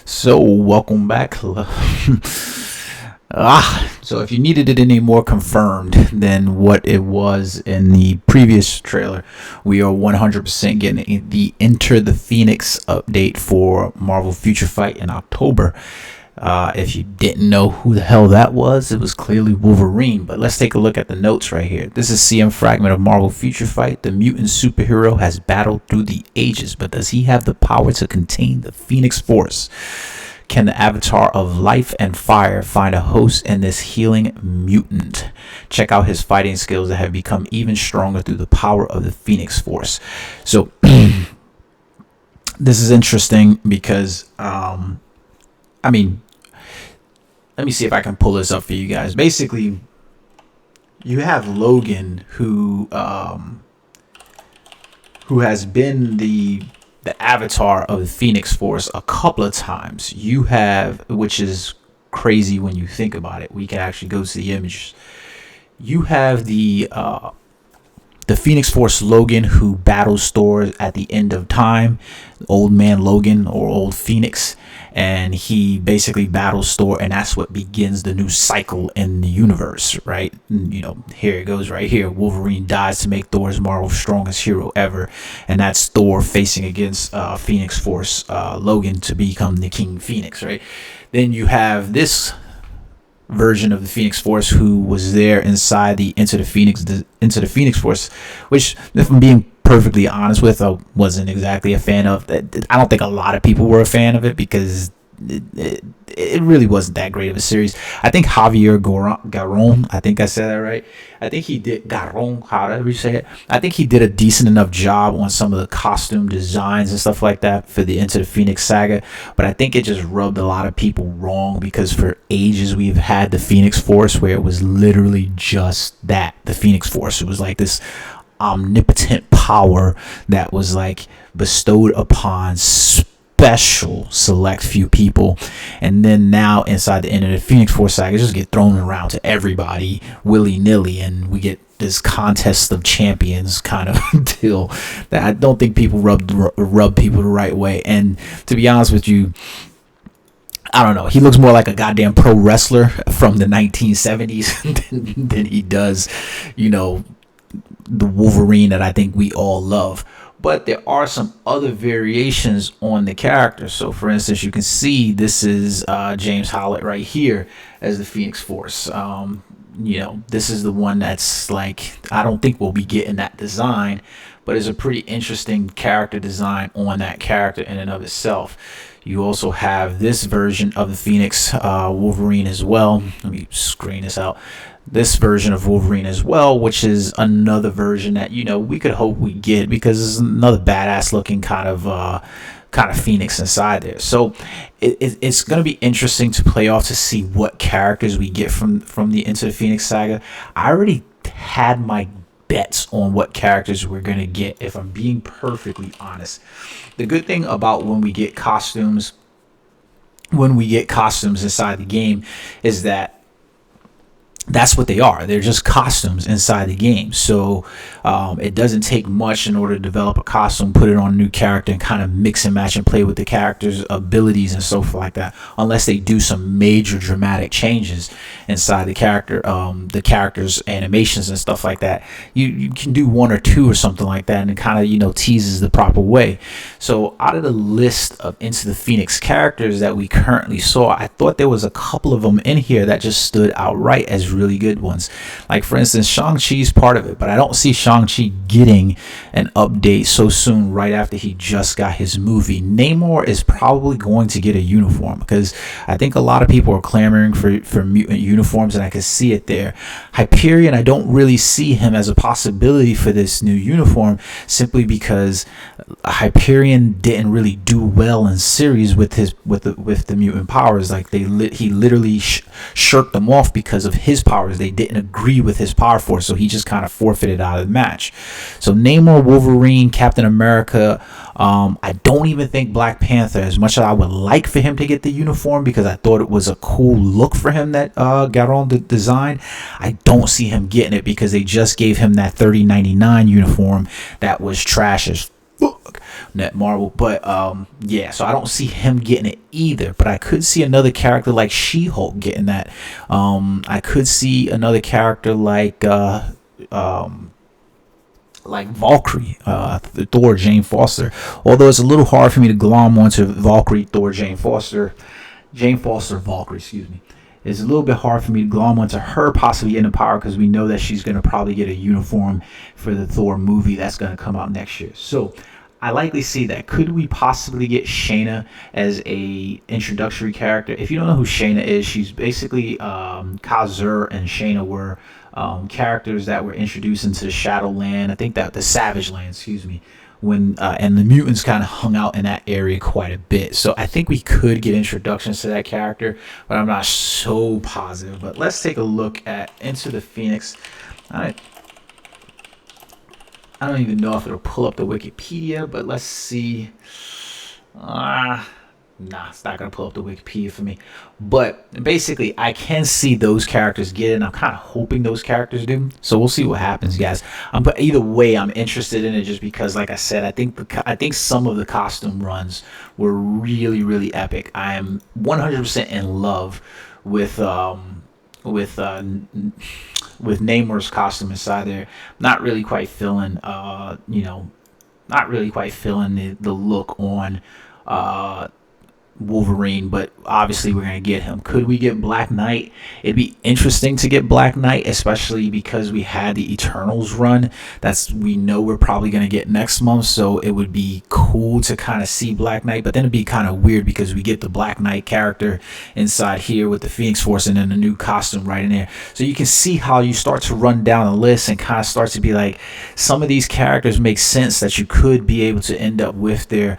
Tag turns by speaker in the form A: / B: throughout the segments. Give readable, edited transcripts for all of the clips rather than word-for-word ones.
A: So welcome back. So if you needed it any more confirmed than what it was in the previous trailer, we are 100% getting the Enter the Phoenix update for Marvel Future Fight in October. If you didn't know who the hell that was, it was clearly Wolverine. But let's take a look at the notes right here. This is CM fragment of Marvel Future Fight. The mutant superhero has battled through the ages, but does he have the power to contain the Phoenix Force? Can the avatar of life and fire find a host in this healing mutant? Check out his fighting skills that have become even stronger through the power of the Phoenix Force. So this is interesting because let me see if I can pull this up for you guys. Basically, you have Logan who has been the avatar of the Phoenix Force a couple of times. You have, which is crazy when you think about it. We can actually go to the images. You have the Phoenix Force Logan who battles Thor at the end of time, Old Man Logan or Old Phoenix, and he basically battles Thor, and that's what begins the new cycle in the universe, right? You know, here it goes right here. Wolverine dies to make Thor's Marvel's strongest hero ever, and that's Thor facing against Phoenix Force Logan to become the King Phoenix, right? Then you have this version of the Phoenix Force who was there inside the Into the Phoenix Force, which, if I'm being perfectly honest with, I wasn't exactly a fan of. That I don't think a lot of people were a fan of it because it really wasn't that great of a series. I think Javier Garron, I think I said that right. I think he did Garron, however you say it. I think he did a decent enough job on some of the costume designs and stuff like that for the Into the Phoenix saga, but I think it just rubbed a lot of people wrong because for ages we've had the Phoenix Force where it was literally just that, the Phoenix Force. It was like this omnipotent power that was like bestowed upon special select few people, and then now inside the end of the Phoenix Force saga just get thrown around to everybody willy-nilly, and we get this contest of champions kind of deal that I don't think people rub people the right way. And to be honest with you, I don't know, he looks more like a goddamn pro wrestler from the 1970s than he does, you know, the Wolverine that I think we all love. But there are some other variations on the character. So for instance, you can see this is James Howlett right here as the Phoenix Force. You know, this is the one that's like, I don't think we'll be getting that design, but it's a pretty interesting character design on that character in and of itself. You also have this version of the Phoenix Wolverine as well. Let me screen this out. This version of Wolverine as well, which is another version that, you know, we could hope we get because it's another badass looking kind of Phoenix inside there. So it's going to be interesting to play off to see what characters we get from the Into the Phoenix saga. I already had my bets on what characters we're going to get, if I'm being perfectly honest. The good thing about when we get costumes inside the game is that that's what they are. They're just costumes inside the game. So it doesn't take much in order to develop a costume, put it on a new character, and kind of mix and match and play with the character's abilities and so forth like that, unless they do some major dramatic changes inside the character's animations and stuff like that. You can do one or two or something like that, and it kind of, you know, teases the proper way. So out of the list of Into the Phoenix characters that we currently saw, I thought there was a couple of them in here that just stood outright as really good ones. Like for instance, Shang-Chi's part of it, but I don't see Shang-Chi getting an update so soon right after he just got his movie. Namor is probably going to get a uniform because I think a lot of people are clamoring for mutant uniforms, and I can see it there. Hyperion, I don't really see him as a possibility for this new uniform simply because Hyperion didn't really do well in series with the mutant powers. Like he literally shirked them off because of his powers. They didn't agree with his power force, so he just kind of forfeited out of the match. So Namor, Wolverine, Captain America, I don't even think Black Panther, as much as I would like for him to get the uniform because I thought it was a cool look for him that Garron designed, I don't see him getting it because they just gave him that $30.99 uniform that was trash as Netmarble. But yeah, so I don't see him getting it either, but I could see another character like She-Hulk getting that. I could see another character like Valkyrie, Thor, Jane Foster. Although it's a little hard for me to glom onto Valkyrie, Thor, Jane Foster, Valkyrie, excuse me. It's a little bit hard for me to glom onto her possibly getting the power, because we know that she's going to probably get a uniform for the Thor movie that's going to come out next year. So I likely see that. Could we possibly get Shayna as a introductory character? If you don't know who Shayna is, she's basically Khazur and Shayna were characters that were introduced into the Shadowland. I think that the Savage Land, excuse me, when and the mutants kind of hung out in that area quite a bit. So I think we could get introductions to that character, but I'm not so positive. But let's take a look at Into the Phoenix. I don't even know if it'll pull up the Wikipedia, but let's see. Nah, it's not going to pull up the Wikipedia for me. But basically, I can see those characters get it, and I'm kind of hoping those characters do. So we'll see what happens, guys. But either way, I'm interested in it just because, like I said, I think some of the costume runs were really, really epic. I am 100% in love with Namor's costume inside there. Not really quite feeling, not really quite feeling the look on Wolverine, but obviously we're gonna get him. Could we get Black Knight? It'd be interesting to get Black Knight, especially because we had the Eternals run we know we're probably gonna get next month. So it would be cool to kind of see Black Knight, but then it'd be kind of weird because we get the Black Knight character inside here with the Phoenix Force and then a new costume right in there. So you can see how you start to run down a list and kind of start to be like, some of these characters make sense that you could be able to end up with their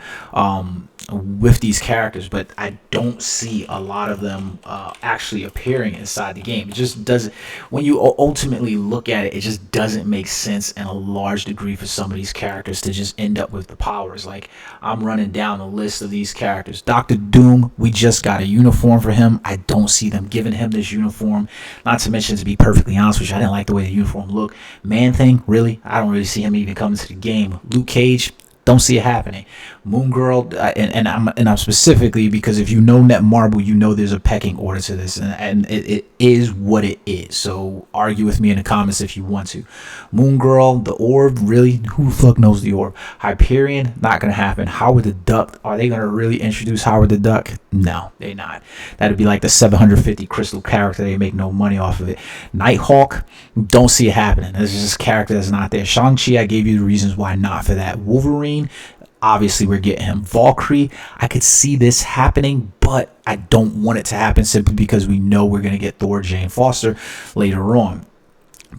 A: with these characters, but I don't see a lot of them actually appearing inside the game. It just doesn't, when you ultimately look at it, it just doesn't make sense in a large degree for some of these characters to just end up with the powers. Like, I'm running down a list of these characters. Dr. Doom, we just got a uniform for him. I don't see them giving him this uniform. Not to mention, to be perfectly honest with you, I didn't like the way the uniform looked. Man-Thing, really? I don't really see him even coming to the game. Luke Cage, don't see it happening. Moon Girl, and I'm specifically because if you know Netmarble, you know there's a pecking order to this, and it is what it is. So argue with me in the comments if you want to. Moon Girl, the Orb, really? Who the fuck knows the Orb? Hyperion, not gonna happen. Howard the Duck, are they gonna really introduce Howard the Duck? No, they're not. That'd be like the 750 crystal character. They make no money off of it. Nighthawk, don't see it happening. This is just a character that's not there. Shang-Chi, I gave you the reasons why not for that. Wolverine, obviously we're getting him. Valkyrie, I could see this happening, but I don't want it to happen simply because we know we're going to get Thor, Jane Foster later on.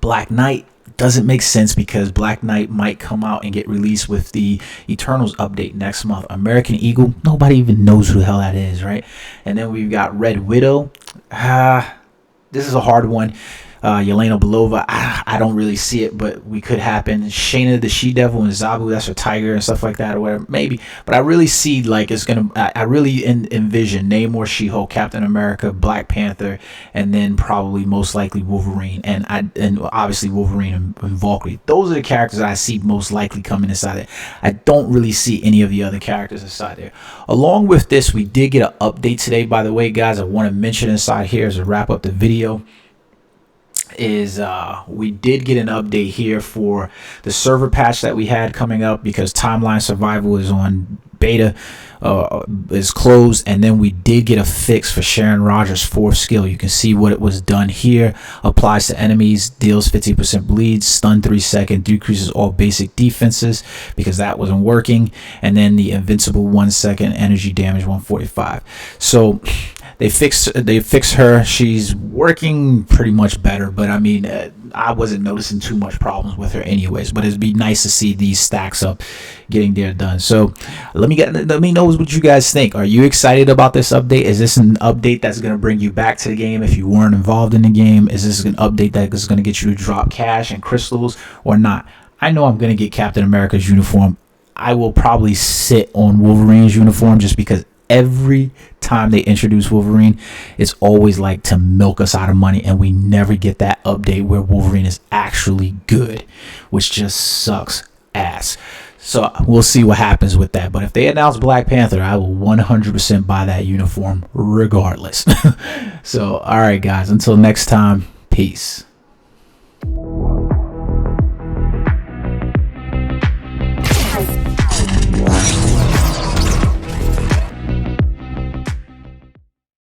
A: Black Knight doesn't make sense because Black Knight might come out and get released with the Eternals update next month. American Eagle, nobody even knows who the hell that is, right? And then we've got Red Widow. This is a hard one. Yelena Belova, I don't really see it, but we could happen. Shayna the She-Devil and Zabu, that's her tiger and stuff like that or whatever, maybe. But I really see, like, it's gonna, I really envision Namor, She-Hulk, Captain America, Black Panther, and then probably most likely Wolverine, and obviously Wolverine and Valkyrie. Those are the characters I see most likely coming inside there. I don't really see any of the other characters inside there. Along with this, we did get an update today, by the way, guys. I want to mention inside here as a wrap up the video is we did get an update here for the server patch that we had coming up, because Timeline Survival is on beta, is closed, and then we did get a fix for Sharon Rogers' 4th skill. You can see what it was done here. Applies to enemies, deals 50% bleed, stun 3 seconds, decreases all basic defenses, because that wasn't working, and then the invincible 1 second, energy damage 145. So they fixed her. She's working pretty much better, but I mean, I wasn't noticing too much problems with her anyways, but it'd be nice to see these stacks up getting there done. So let me know what you guys think. Are you excited about this update? Is this an update that's going to bring you back to the game if you weren't involved in the game? Is this an update that is going to get you to drop cash and crystals or not? I know I'm going to get Captain America's uniform. I will probably sit on Wolverine's uniform just because every time they introduce Wolverine, it's always like to milk us out of money, and we never get that update where Wolverine is actually good, which just sucks ass. So we'll see what happens with that. But if they announce Black Panther, I will 100% buy that uniform regardless. So, all right, guys. Until next time, peace.